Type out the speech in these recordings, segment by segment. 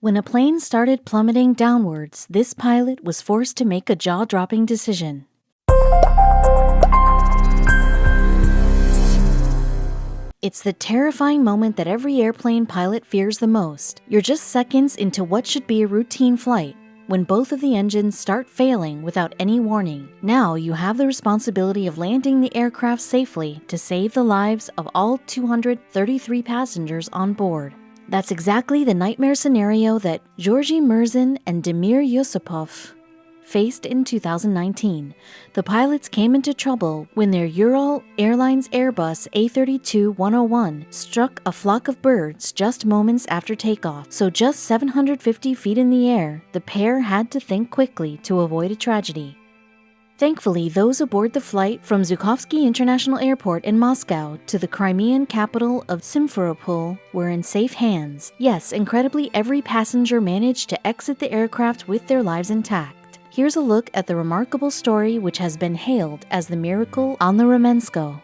When a plane started plummeting downwards, this pilot was forced to make a jaw-dropping decision. It's the terrifying moment that every airplane pilot fears the most. You're just seconds into what should be a routine flight, when both of the engines start failing without any warning. Now you have the responsibility of landing the aircraft safely to save the lives of all 233 passengers on board. That's exactly the nightmare scenario that Georgy Mirzin and Damir Yusupov faced in 2019. The pilots came into trouble when their Ural Airlines Airbus A32101 struck a flock of birds just moments after takeoff. So just 750 feet in the air, the pair had to think quickly to avoid a tragedy. Thankfully, those aboard the flight from Zhukovsky International Airport in Moscow to the Crimean capital of Simferopol were in safe hands. Yes, incredibly, every passenger managed to exit the aircraft with their lives intact. Here's a look at the remarkable story which has been hailed as the miracle on the Ramensko.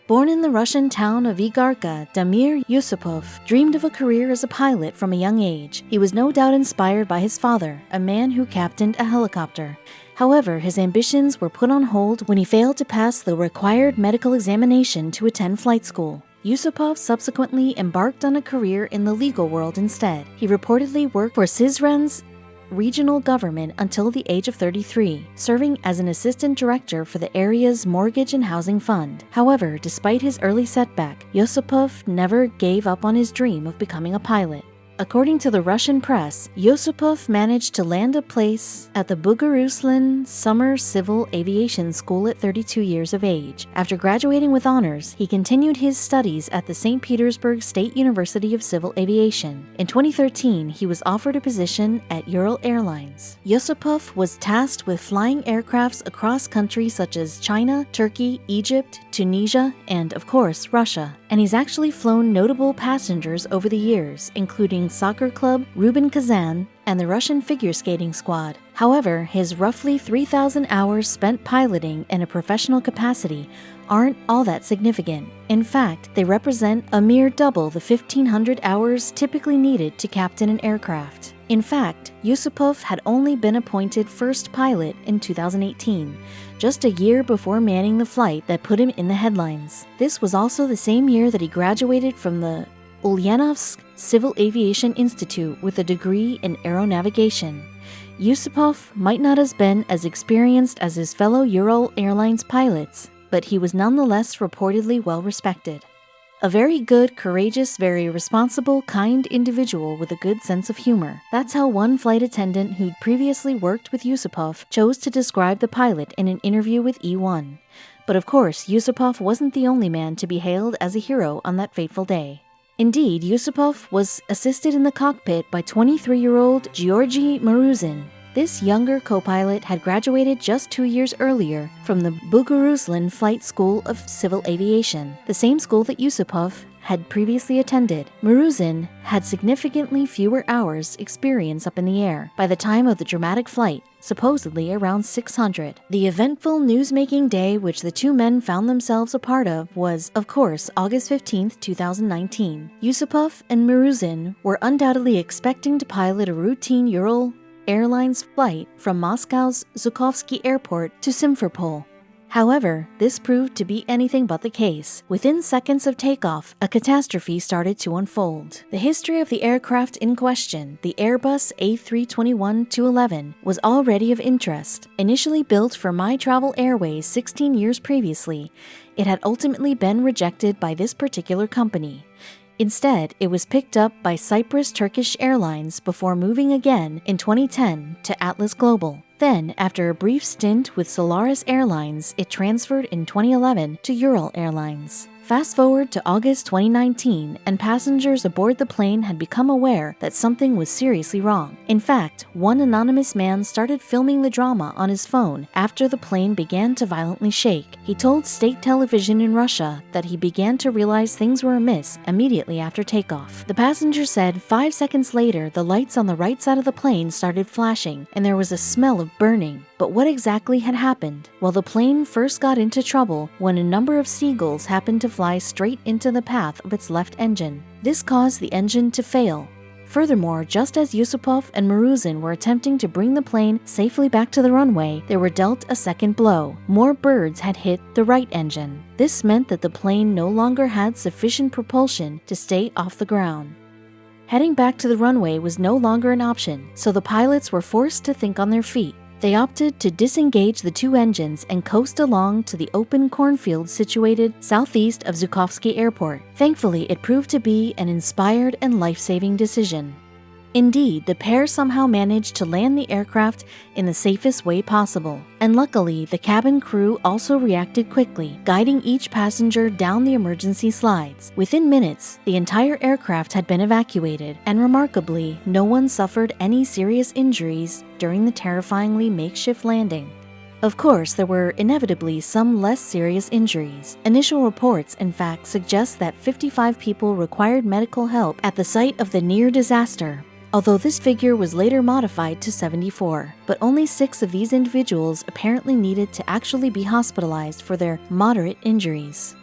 Born in the Russian town of Igarka, Damir Yusupov dreamed of a career as a pilot from a young age. He was no doubt inspired by his father, a man who captained a helicopter. However, his ambitions were put on hold when he failed to pass the required medical examination to attend flight school. Yusupov subsequently embarked on a career in the legal world instead. He reportedly worked for Sysran's regional government until the age of 33, serving as an assistant director for the area's mortgage and housing fund. However, despite his early setback, Yusupov never gave up on his dream of becoming a pilot. According to the Russian press, Yusupov managed to land a place at the Bogoruslan Summer Civil Aviation School at 32 years of age. After graduating with honors, he continued his studies at the St. Petersburg State University of Civil Aviation. In 2013, he was offered a position at Ural Airlines. Yusupov was tasked with flying aircrafts across countries such as China, Turkey, Egypt, Tunisia, and, of course, Russia. And he's actually flown notable passengers over the years, including soccer club Rubin Kazan and the Russian figure skating squad. However, his roughly 3,000 hours spent piloting in a professional capacity aren't all that significant. In fact, they represent a mere double the 1,500 hours typically needed to captain an aircraft. In fact, Yusupov had only been appointed first pilot in 2018, just a year before manning the flight that put him in the headlines. This was also the same year that he graduated from the Ulyanovsk Civil Aviation Institute with a degree in aeronavigation. Yusupov might not have been as experienced as his fellow Ural Airlines pilots, but he was nonetheless reportedly well respected. A very good, courageous, very responsible, kind individual with a good sense of humor. That's how one flight attendant who'd previously worked with Yusupov chose to describe the pilot in an interview with E1. But of course, Yusupov wasn't the only man to be hailed as a hero on that fateful day. Indeed, Yusupov was assisted in the cockpit by 23-year-old Georgy Mirzin. This younger co-pilot had graduated just 2 years earlier from the Bogoruslan Flight School of Civil Aviation, the same school that Yusupov had previously attended. Mirzin had significantly fewer hours experience up in the air by the time of the dramatic flight, supposedly around 600. The eventful news-making day which the two men found themselves a part of was, of course, August 15, 2019. Yusupov and Mirzin were undoubtedly expecting to pilot a routine Ural Airlines flight from Moscow's Zhukovsky Airport to Simferopol. However, this proved to be anything but the case. Within seconds of takeoff, a catastrophe started to unfold. The history of the aircraft in question, the Airbus A321-211, was already of interest. Initially built for My Travel Airways 16 years previously, it had ultimately been rejected by this particular company. Instead, it was picked up by Cyprus Turkish Airlines before moving again in 2010 to Atlas Global. Then, after a brief stint with Solaris Airlines, it transferred in 2011 to Ural Airlines. Fast forward to August 2019, and passengers aboard the plane had become aware that something was seriously wrong. In fact, one anonymous man started filming the drama on his phone after the plane began to violently shake. He told state television in Russia that he began to realize things were amiss immediately after takeoff. The passenger said 5 seconds later, the lights on the right side of the plane started flashing, and there was a smell of burning. But what exactly had happened? Well, the plane first got into trouble when a number of seagulls happened to fly straight into the path of its left engine. This caused the engine to fail. Furthermore, just as Yusupov and Maruzin were attempting to bring the plane safely back to the runway, they were dealt a second blow. More birds had hit the right engine. This meant that the plane no longer had sufficient propulsion to stay off the ground. Heading back to the runway was no longer an option, so the pilots were forced to think on their feet. They opted to disengage the two engines and coast along to the open cornfield situated southeast of Zhukovsky Airport. Thankfully, it proved to be an inspired and life-saving decision. Indeed, the pair somehow managed to land the aircraft in the safest way possible. And luckily, the cabin crew also reacted quickly, guiding each passenger down the emergency slides. Within minutes, the entire aircraft had been evacuated, and remarkably, no one suffered any serious injuries during the terrifyingly makeshift landing. Of course, there were inevitably some less serious injuries. Initial reports, in fact, suggest that 55 people required medical help at the site of the near disaster, although this figure was later modified to 74. But only 6 of these individuals apparently needed to actually be hospitalized for their moderate injuries.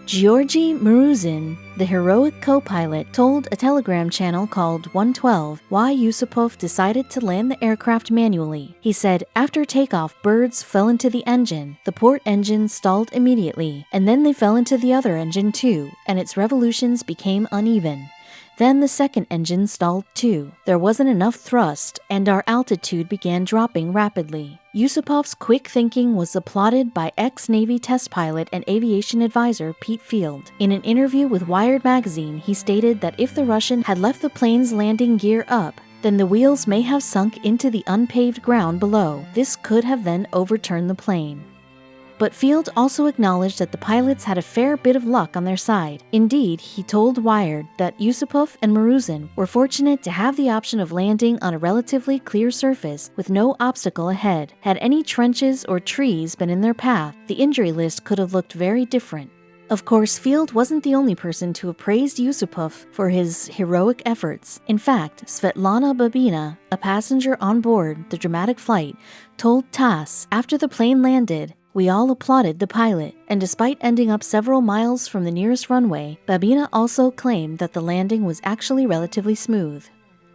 Georgy Maruzin, the heroic co-pilot, told a telegram channel called 112 why Yusupov decided to land the aircraft manually. He said, "After takeoff, birds fell into the engine. The port engine stalled immediately, and then they fell into the other engine too, and its revolutions became uneven. Then the second engine stalled too. There wasn't enough thrust, and our altitude began dropping rapidly." Yusupov's quick thinking was applauded by ex-Navy test pilot and aviation advisor Pete Field. In an interview with Wired magazine, he stated that if the Russian had left the plane's landing gear up, then the wheels may have sunk into the unpaved ground below. This could have then overturned the plane. But Field also acknowledged that the pilots had a fair bit of luck on their side. Indeed, he told Wired that Yusupov and Maruzin were fortunate to have the option of landing on a relatively clear surface with no obstacle ahead. Had any trenches or trees been in their path, the injury list could have looked very different. Of course, Field wasn't the only person to have praised Yusupov for his heroic efforts. In fact, Svetlana Babina, a passenger on board the dramatic flight, told TASS after the plane landed, "We all applauded the pilot," and despite ending up several miles from the nearest runway, Babina also claimed that the landing was actually relatively smooth.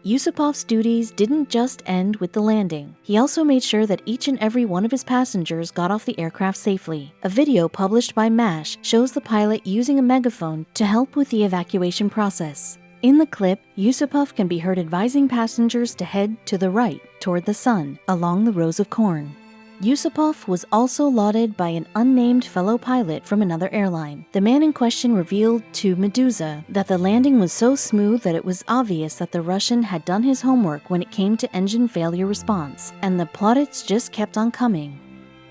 Yusupov's duties didn't just end with the landing. He also made sure that each and every one of his passengers got off the aircraft safely. A video published by MASH shows the pilot using a megaphone to help with the evacuation process. In the clip, Yusupov can be heard advising passengers to head to the right, toward the sun, along the rows of corn. Yusupov was also lauded by an unnamed fellow pilot from another airline. The man in question revealed to Meduza that the landing was so smooth that it was obvious that the Russian had done his homework when it came to engine failure response, and the plaudits just kept on coming.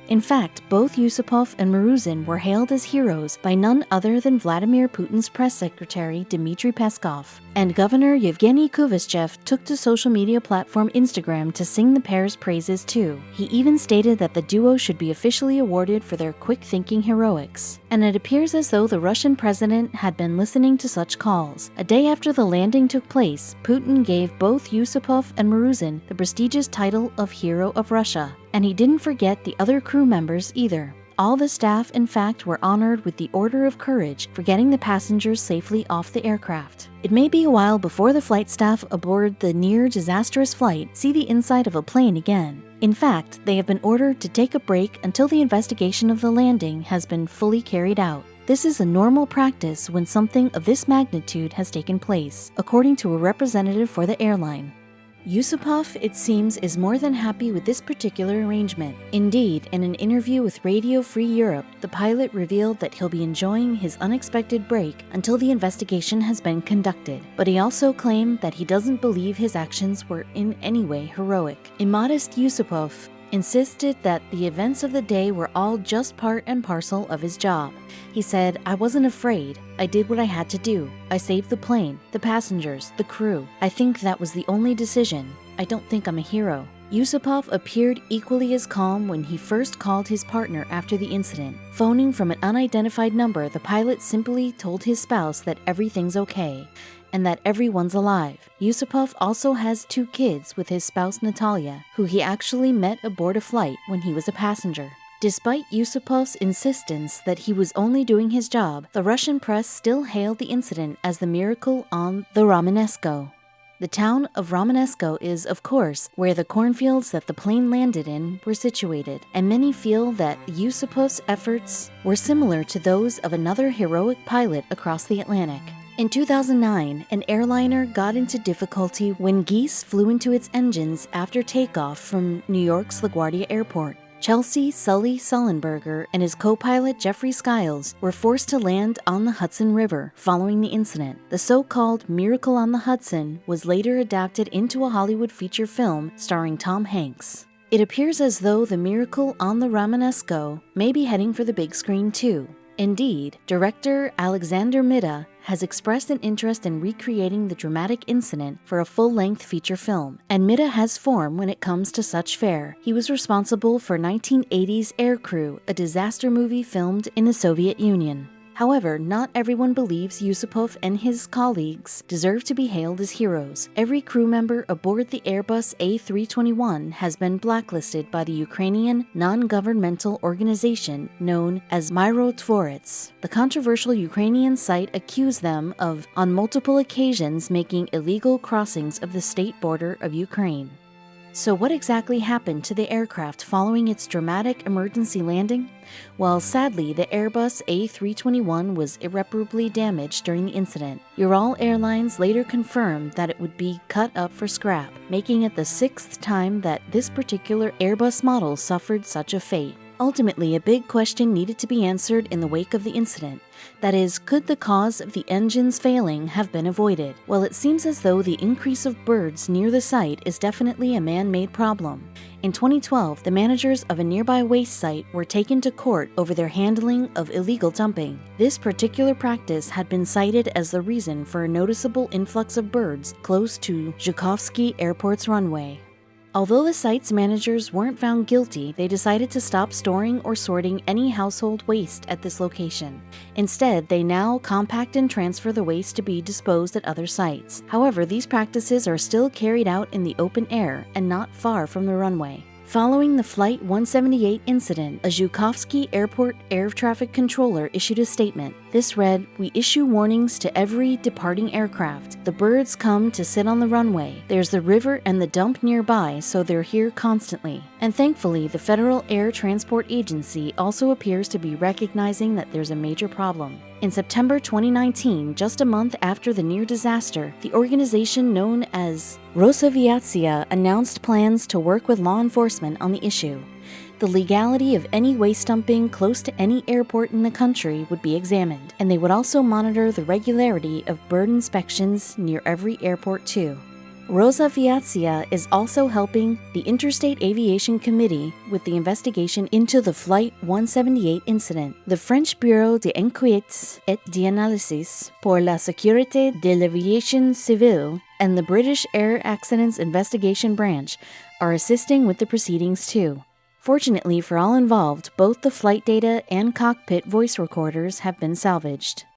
In fact, both Yusupov and Maruzin were hailed as heroes by none other than Vladimir Putin's press secretary Dmitry Peskov. And Governor Yevgeny Kuvyshev took to social media platform Instagram to sing the pair's praises too. He even stated that the duo should be officially awarded for their quick-thinking heroics. And it appears as though the Russian president had been listening to such calls. A day after the landing took place, Putin gave both Yusupov and Maruzin the prestigious title of Hero of Russia. And he didn't forget the other crew members either. All the staff, in fact, were honored with the Order of Courage for getting the passengers safely off the aircraft. It may be a while before the flight staff aboard the near-disastrous flight see the inside of a plane again. In fact, they have been ordered to take a break until the investigation of the landing has been fully carried out. This is a normal practice when something of this magnitude has taken place, according to a representative for the airline. Yusupov, it seems, is more than happy with this particular arrangement. Indeed, in an interview with Radio Free Europe, the pilot revealed that he'll be enjoying his unexpected break until the investigation has been conducted. But he also claimed that he doesn't believe his actions were in any way heroic. Immodest Yusupov insisted that the events of the day were all just part and parcel of his job. He said, "I wasn't afraid. I did what I had to do. I saved the plane, the passengers, the crew. I think that was the only decision. I don't think I'm a hero." Yusupov appeared equally as calm when he first called his partner after the incident. Phoning from an unidentified number, the pilot simply told his spouse that everything's okay and that everyone's alive. Yusupov also has 2 kids with his spouse Natalia, who he actually met aboard a flight when he was a passenger. Despite Yusupov's insistence that he was only doing his job, the Russian press still hailed the incident as the miracle on the Romanesco. The town of Romanesco is, of course, where the cornfields that the plane landed in were situated, and many feel that Yusupov's efforts were similar to those of another heroic pilot across the Atlantic. In 2009, an airliner got into difficulty when geese flew into its engines after takeoff from New York's LaGuardia Airport. Chelsea Sully Sullenberger and his co-pilot Jeffrey Skiles were forced to land on the Hudson River following the incident. The so-called Miracle on the Hudson was later adapted into a Hollywood feature film starring Tom Hanks. It appears as though the Miracle on the Romanesco may be heading for the big screen too. Indeed, director Alexander Midda has expressed an interest in recreating the dramatic incident for a full-length feature film, and Midda has form when it comes to such fare. He was responsible for 1980's Aircrew, a disaster movie filmed in the Soviet Union. However, not everyone believes Yusupov and his colleagues deserve to be hailed as heroes. Every crew member aboard the Airbus A321 has been blacklisted by the Ukrainian non-governmental organization known as Miraculous. The controversial Ukrainian site accused them of, on multiple occasions, making illegal crossings of the state border of Ukraine. So what exactly happened to the aircraft following its dramatic emergency landing? Well, sadly, the Airbus A321 was irreparably damaged during the incident. Ural Airlines later confirmed that it would be cut up for scrap, making it the 6th time that this particular Airbus model suffered such a fate. Ultimately, a big question needed to be answered in the wake of the incident. That is, could the cause of the engine's failing have been avoided? Well, it seems as though the increase of birds near the site is definitely a man-made problem. In 2012, the managers of a nearby waste site were taken to court over their handling of illegal dumping. This particular practice had been cited as the reason for a noticeable influx of birds close to Zhukovsky Airport's runway. Although the site's managers weren't found guilty, they decided to stop storing or sorting any household waste at this location. Instead, they now compact and transfer the waste to be disposed at other sites. However, these practices are still carried out in the open air and not far from the runway. Following the Flight 178 incident, a Zhukovsky Airport air traffic controller issued a statement. This read, "We issue warnings to every departing aircraft. The birds come to sit on the runway. There's the river and the dump nearby, so they're here constantly." And thankfully, the Federal Air Transport Agency also appears to be recognizing that there's a major problem. In September 2019, just a month after the near disaster, the organization known as Rosaviatsia announced plans to work with law enforcement on the issue. The legality of any waste dumping close to any airport in the country would be examined, and they would also monitor the regularity of bird inspections near every airport too. Rosaviatsia is also helping the Interstate Aviation Committee with the investigation into the Flight 178 incident. The French Bureau d'Enquêtes et d'Analysis pour la Sécurité de l'Aviation Civile and the British Air Accidents Investigation Branch are assisting with the proceedings too. Fortunately for all involved, both the flight data and cockpit voice recorders have been salvaged.